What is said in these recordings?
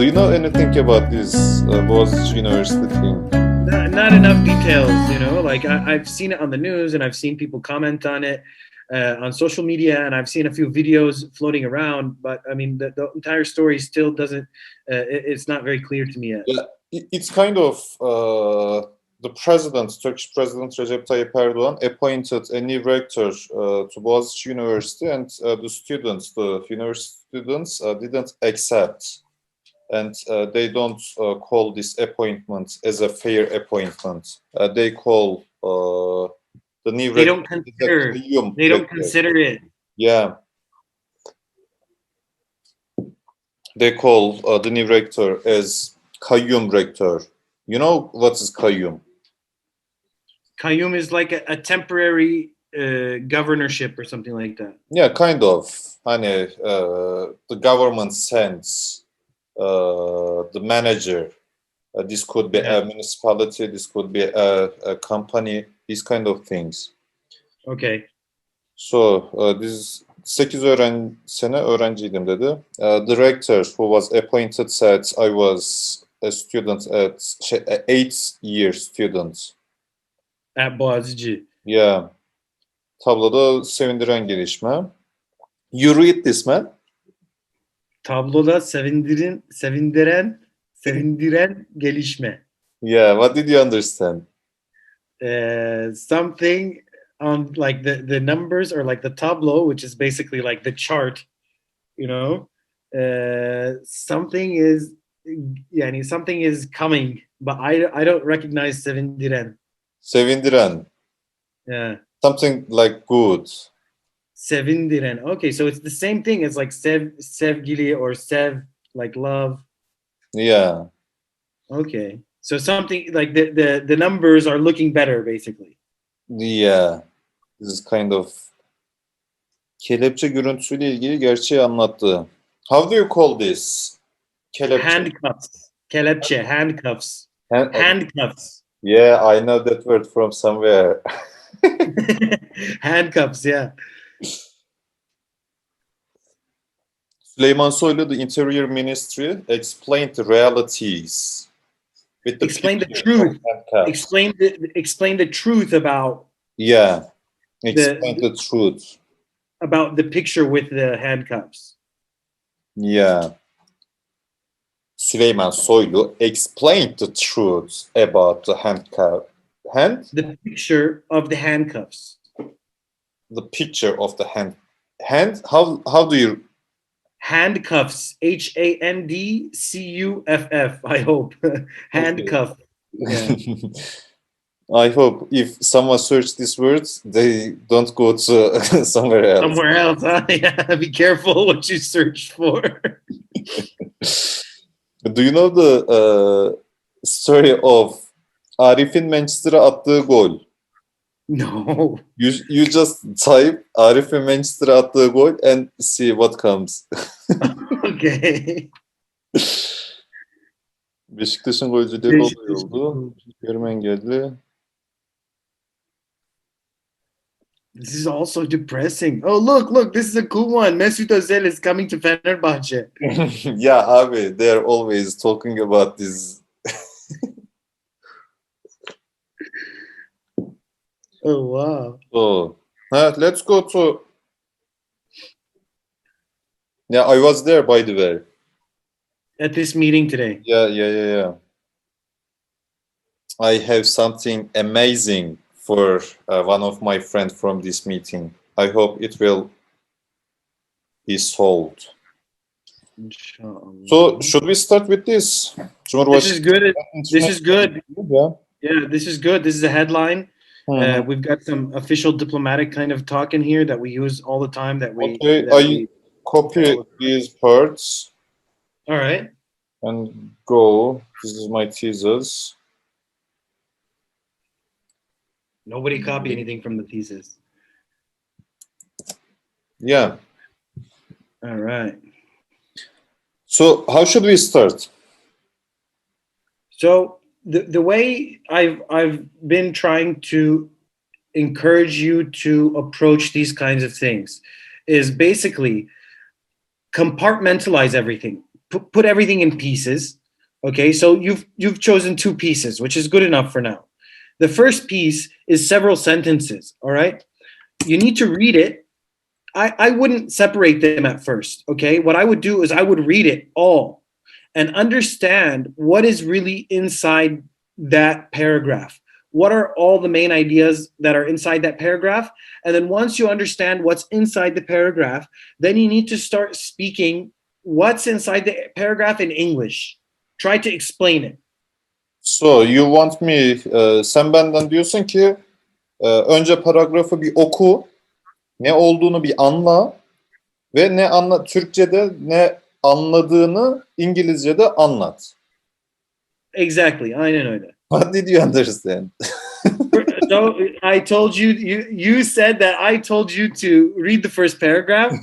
Do you know anything about this Boğaziçi University thing? Not enough details, like I've seen it on the news and I've seen people comment on it on social media, and I've seen a few videos floating around, but I mean the entire story still doesn't it's not very clear to me yet. Yeah, it's kind of the president, Turkish President Recep Tayyip Erdogan appointed a new rector to Boğaziçi University, and the university students didn't accept, and they don't call this appointment as a fair appointment. They call the new They rector. don't consider it. Yeah. They call the new rector as kayyum rector. You know what is kayyum? Qayyum is like a temporary governorship or something like that. Yeah, kind of. Hani, the government sends the manager. This could be a municipality, this could be a company, these kind of things. Okay. So this is 8 sene öğrenciydim dedi. The rector who was appointed said I was a student at 8-year student. At Boğaziçi. Yeah. Tabloda sevindiren gelişme. You read this, man? Tabloda sevindiren gelişme. Yeah, what did you understand? Something on like the numbers, or like the tableau, which is basically like the chart, something is coming, but I don't recognize sevindiren. Sevindiren. Yeah. Something like good. Sevindiren. Okay, so it's the same thing as like sevgili or sev, like love. Yeah. Okay. So something like the numbers are looking better, basically. Yeah. This is kind of kelepçe görüntüsüyle ilgili gerçeği anlattı. How do you call this? Kelepçe. Handcuffs. Kelepçe. Handcuffs. Handcuffs. Yeah, I know that word from somewhere. Handcuffs, yeah. Süleyman Soylu, the Interior Ministry, explained the realities. Explain the truth. Explain the truth about. Yeah. Explain the truth. About the picture with the handcuffs. Yeah. Süleyman Soylu explained the truth about the handcuff. The picture of the handcuffs. The picture of the hand. How do you? Handcuffs. HANDCUFF. I hope. Handcuff. Yeah. I hope if someone search these words, they don't go to somewhere else. Somewhere else, huh? Yeah. Be careful what you search for. Do you know the story of Arif'in Manchester'a attığı gol? No. You just type Arif'in Manchester'a attığı gol and see what comes. Okay. Beşiktaş'ın golcüleri oldu. Görmen geldi. This is also depressing. Oh, look, this is a cool one. Mesut Özil is coming to Fenerbahçe. Yeah, abi, they're always talking about this. Oh, wow. So, let's go to... Yeah, I was there, by the way. At this meeting today. Yeah. I have something amazing for one of my friends from this meeting. I hope it will be solved. So, should we start with this? This is good. This is good. Yeah. Yeah, this is good. This is a headline. Mm-hmm. We've got some official diplomatic kind of talk in here that we use all the time. I copy these parts. All right. And go. This is my thesis. Nobody copy anything from the thesis. Yeah. All right. So how should we start? So the way I've been trying to encourage you to approach these kinds of things is basically compartmentalize everything. put everything in pieces. Okay, so you've chosen 2 pieces, which is good enough for now. The first piece is several sentences. All right, you need to read it. I wouldn't separate them at first. Okay, what I would do is I would read it all and understand what is really inside that paragraph. What are all the main ideas that are inside that paragraph? And then once you understand what's inside the paragraph, then you need to start speaking what's inside the paragraph in English. Try to explain it. So you want me, sen benden diyorsun ki önce paragrafı bir oku, ne olduğunu bir anla ve Türkçe'de ne anladığını İngilizce'de anlat. Exactly, aynen öyle. What did you understand? So I told you, you said that I told you to read the first paragraph,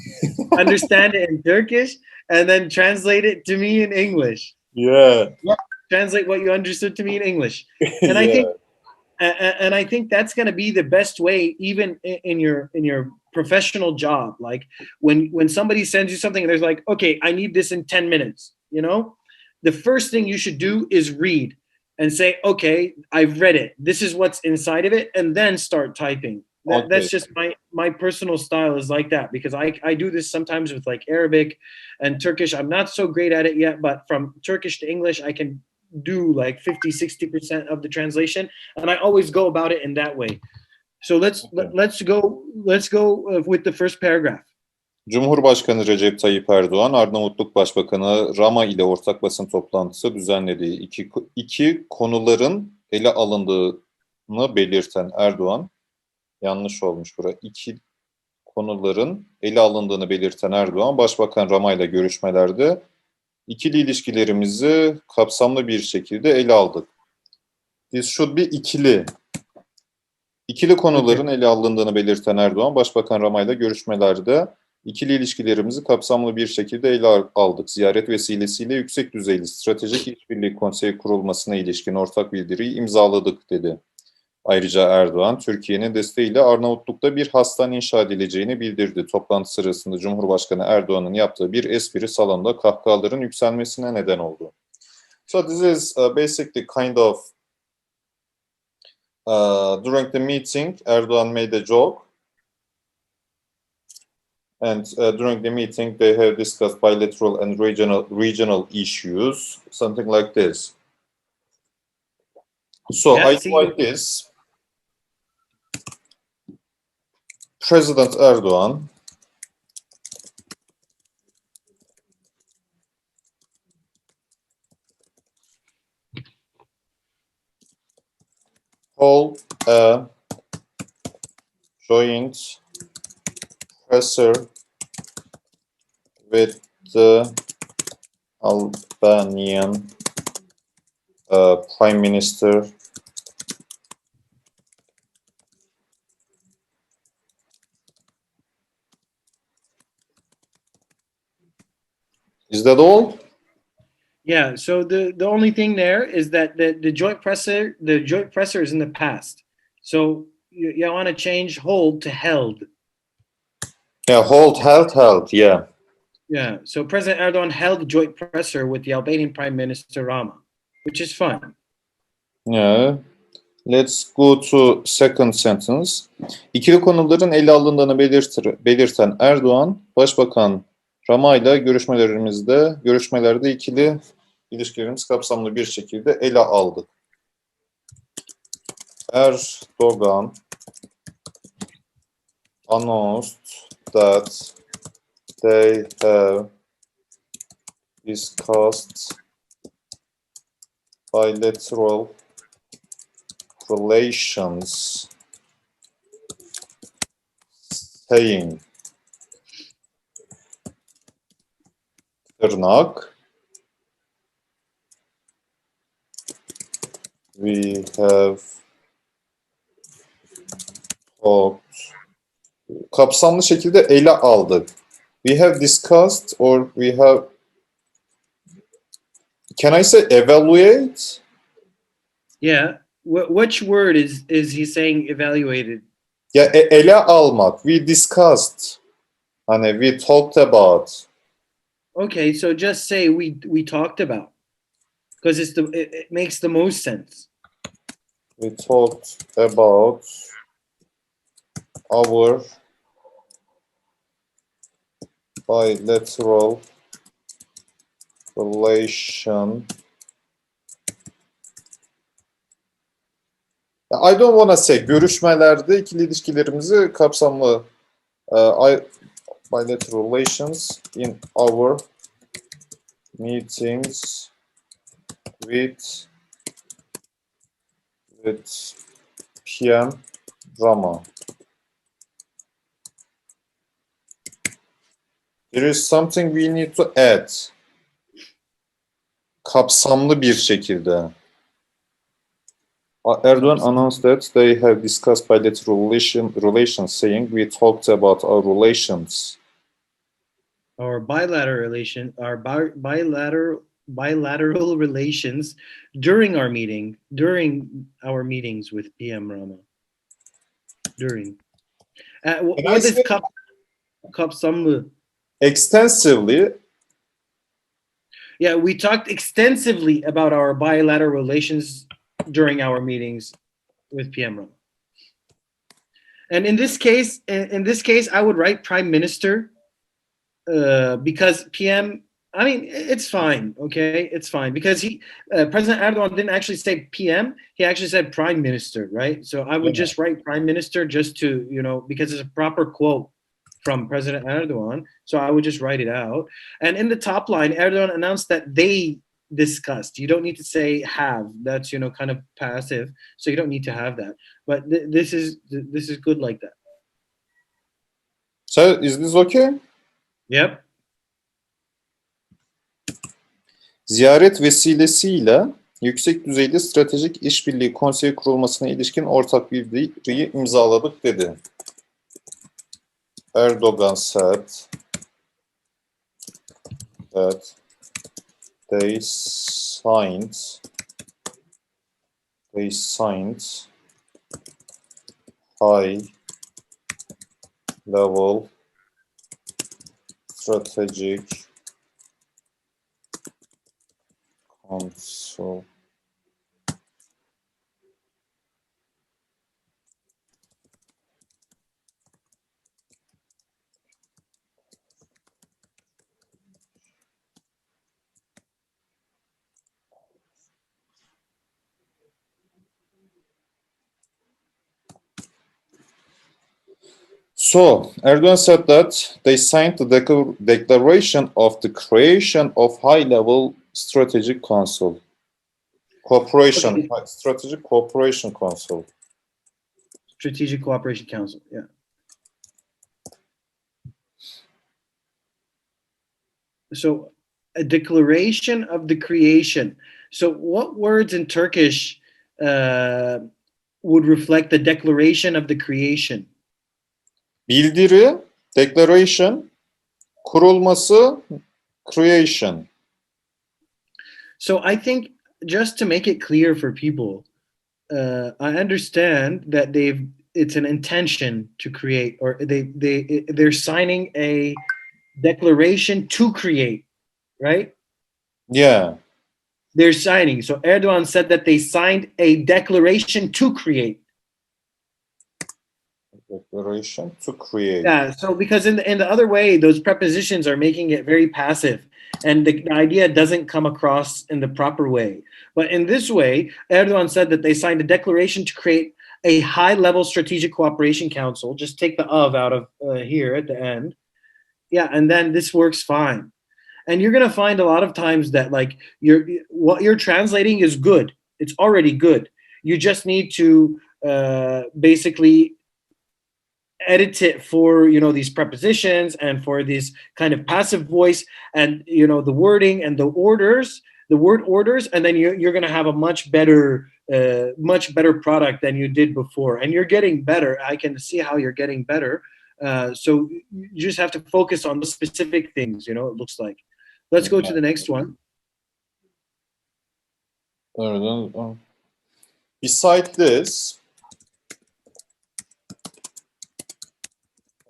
understand it in Turkish, and then translate it to me in English. Yeah. Translate what you understood to me in English. And Yeah. I think that's going to be the best way, even in your professional job. Like when somebody sends you something and there's like, okay, I need this in 10 minutes, you know, the first thing you should do is read and say, okay, I've read it. This is what's inside of it. And then start typing. That's just my personal style is like that, because I do this sometimes with like Arabic and Turkish. I'm not so great at it yet, but from Turkish to English, I can do like 50-60% of the translation, and I always go about it in that way. So let's go with the first paragraph. Cumhurbaşkanı Recep Tayyip Erdoğan, Arnavutluk Başbakanı Rama ile ortak basın toplantısı düzenlediği iki konuların ele alındığını belirten Erdoğan, yanlış olmuş bura, iki konuların ele alındığını belirten Erdoğan, Başbakan Rama ile görüşmelerde ikili ilişkilerimizi kapsamlı bir şekilde ele aldık. This should be ikili. İkili konuların ele alındığını belirten Erdoğan, Başbakan Rama ile görüşmelerde ikili ilişkilerimizi kapsamlı bir şekilde ele aldık. Ziyaret vesilesiyle yüksek düzeyli stratejik işbirliği konseyi kurulmasına ilişkin ortak bildiriyi imzaladık dedi. Ayrıca Erdoğan, Türkiye'nin desteğiyle Arnavutluk'ta bir hastane inşa edileceğini bildirdi. Toplantı sırasında Cumhurbaşkanı Erdoğan'ın yaptığı bir espri salonda kahkahaların yükselmesine neden oldu. So this is basically kind of during the meeting, Erdoğan made a joke. And during the meeting, they have discussed bilateral and regional issues, something like this. So Yeah, I like this. President Erdoğan hold a joint presser with the Albanian Prime Minister Is that all? Yeah. So the only thing there is that the joint presser is in the past. So you want to change hold to held. Yeah, held. Yeah. Yeah. So President Erdogan held the joint presser with the Albanian Prime Minister Rama, which is fun. Yeah. Let's go to second sentence. İkili konuların ele alındığını belirten Erdoğan, Başbakan Rama ile görüşmelerde ikili ilişkilerimiz kapsamlı bir şekilde ele aldık. Erdoğan announced that they have discussed bilateral relations, saying tırnak, we have talked, kapsamlı şekilde ele aldık. We have discussed or we have, can I say evaluate? Yeah. Which word is he saying evaluated? Ya ele almak. We discussed. Hani we talked about. Okay, so just say we talked about, because it makes the most sense. We talked about our bilateral relation. I don't want to say görüşmelerde ikili ilişkilerimizi kapsamlı bilateral relations in our meetings with PM Rama. There is something we need to add. Kapsamlı bir şekilde. Erdogan announced that they have discussed bilateral relations, saying we talked about our relations. Our bilateral relations during our meetings with PM Rama. During. What is kapsamlı? Extensively. Yeah, we talked extensively about our bilateral relations during our meetings with PM Rama. And in this case, I would write Prime Minister because PM. I mean, it's fine. Okay, it's fine because President Erdogan didn't actually say PM. He actually said Prime Minister, right? So I would just write Prime Minister just to because it's a proper quote from President Erdogan. So I would just write it out. And in the top line, Erdogan announced that they discussed. You don't need to say have. That's kind of passive. So you don't need to have that. But this is good like that. So is this okay? Yep. Ziyaret vesilesiyle yüksek düzeyli stratejik işbirliği konseyi kurulmasına ilişkin ortak bildiriyi imzaladık dedi. Erdogan said that they signed high level strategic council So, Erdogan said that they signed the declaration of the creation of high-level strategic council. Strategic Cooperation Council. Strategic Cooperation Council, yeah. So, a declaration of the creation. So, what words in Turkish would reflect the declaration of the creation? Bildiri, declaration, kurulması, creation. So I think just to make it clear for people, I understand that it's an intention to create, or they're signing a declaration to create, right? Yeah. They're signing. So Erdogan said that they signed a declaration to create. Declaration to create. Yeah, so because in the other way, those prepositions are making it very passive, and the idea doesn't come across in the proper way. But in this way, Erdogan said that they signed a declaration to create a high-level strategic cooperation council. Just take the of out of here at the end. Yeah, and then this works fine. And you're gonna find a lot of times that what you're translating is good. It's already good. You just need to basically edit it for these prepositions and for this kind of passive voice and the wording and the word orders, and then you're going to have a much better product than you did before, and you're getting better. I can see how you're getting better. So you just have to focus on the specific things. It looks like. Let's go to the next one. Beside this,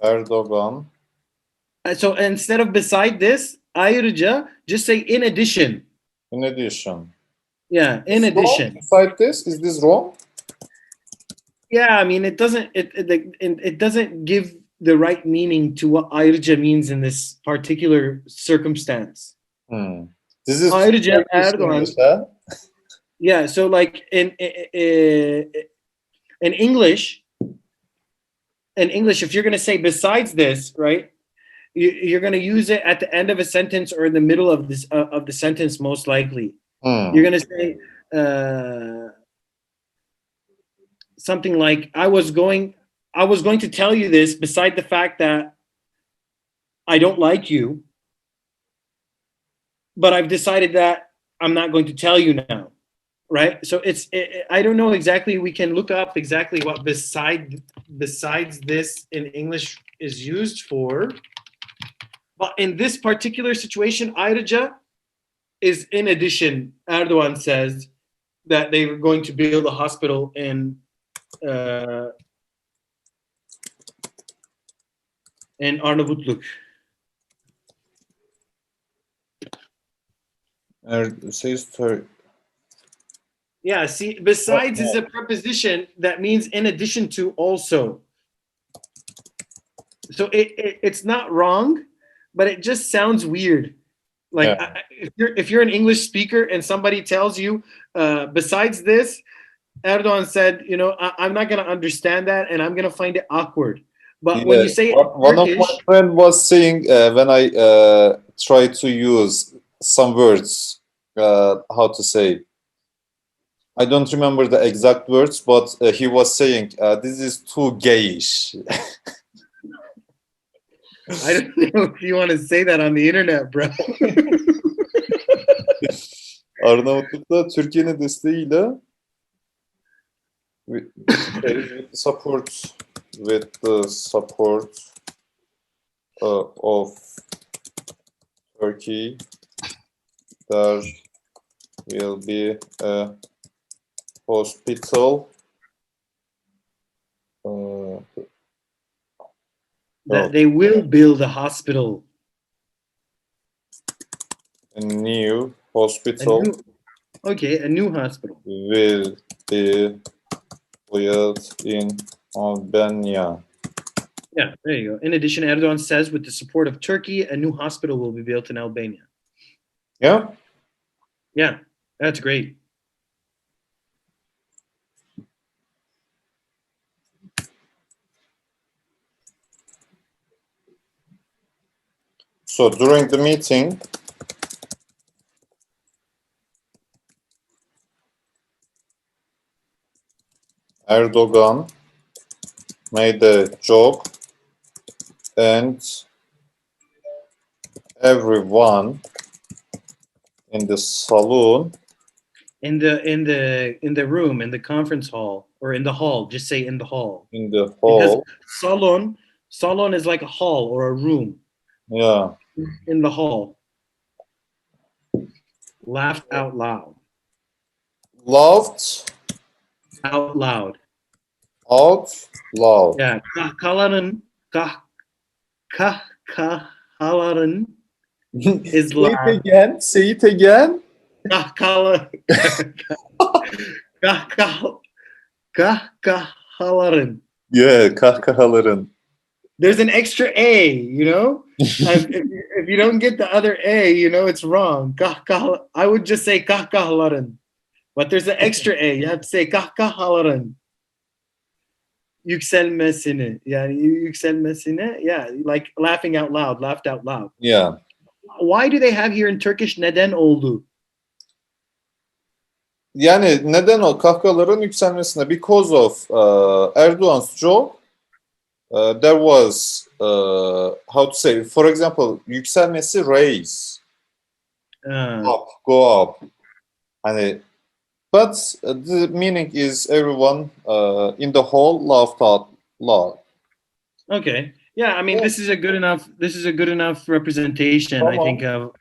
Erdogan. So instead of beside this, ayrıca, just say in addition. In addition. Yeah, in It's wrong addition. beside this, is this wrong? Yeah, I mean, it doesn't give the right meaning to what ayrıca means in this particular circumstance. This is Ayrıca Turkish Erdoğan. English, huh? Yeah, so like in English, if you're going to say besides this, right, you're going to use it at the end of a sentence or in the middle of this of the sentence, most likely. You're going to say something like, I was going to tell you this beside the fact that I don't like you, but I've decided that I'm not going to tell you now. Right? So I don't know exactly, we can look up exactly what besides this in English is used for. But in this particular situation, ayrıca is in addition. Erdoğan says that they were going to build a hospital in Arnavutluk. Yeah, see, besides is a preposition that means in addition to also. So it's not wrong, but it just sounds weird. Like if you're an English speaker and somebody tells you, besides this, Erdoğan said, I'm not going to understand that and I'm going to find it awkward. But when you say one Turkish, of my friends was saying when I try to use some words, how to say, I don't remember the exact words, but he was saying, this is too gayish. I don't know if you want to say that on the internet, bro. Arnavutluk'ta Türkiye'nin desteğiyle with the support of Turkey, there will be a hospital. That they will build a hospital. A new hospital. A new hospital. Will be built in Albania. Yeah, there you go. In addition, Erdoğan says with the support of Turkey, a new hospital will be built in Albania. Yeah? Yeah, that's great. So during the meeting, Erdogan made a joke and everyone in the saloon, in the room, in the conference hall, or in the hall, just say in the hall. In the hall. Because salon is like a hall or a room. Yeah. In the hall. Laughed out loud. Laughed out loud. Out loud. Yeah. Kahkahaların is loud. Say it again. Kahkahaların. Yeah, kahkahaların. There's an extra A, if you don't get the other A, it's wrong. I would just say kahkahaların. But there's an extra A. You have to say kahkahaların. Yükselmesini. Yeah, like laughing out loud, laughed out loud. Yeah. Why do they have here in Turkish neden oldu? Yani neden o kahkahaların yükselmesine? Because of Erdogan's joke, there was how to say, for example, yükselmesi raise, up, go up. Hani, but the meaning is everyone in the hall laughed out loud. Okay. Yeah, I mean, this is a good enough representation, I think, of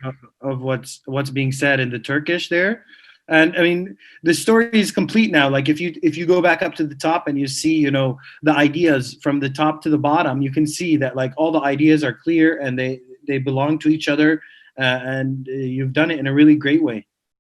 what's being said in the Turkish there. And I mean, the story is complete now. Like if you go back up to the top and you see, the ideas from the top to the bottom, you can see that like all the ideas are clear and they belong to each other. and you've done it in a really great way.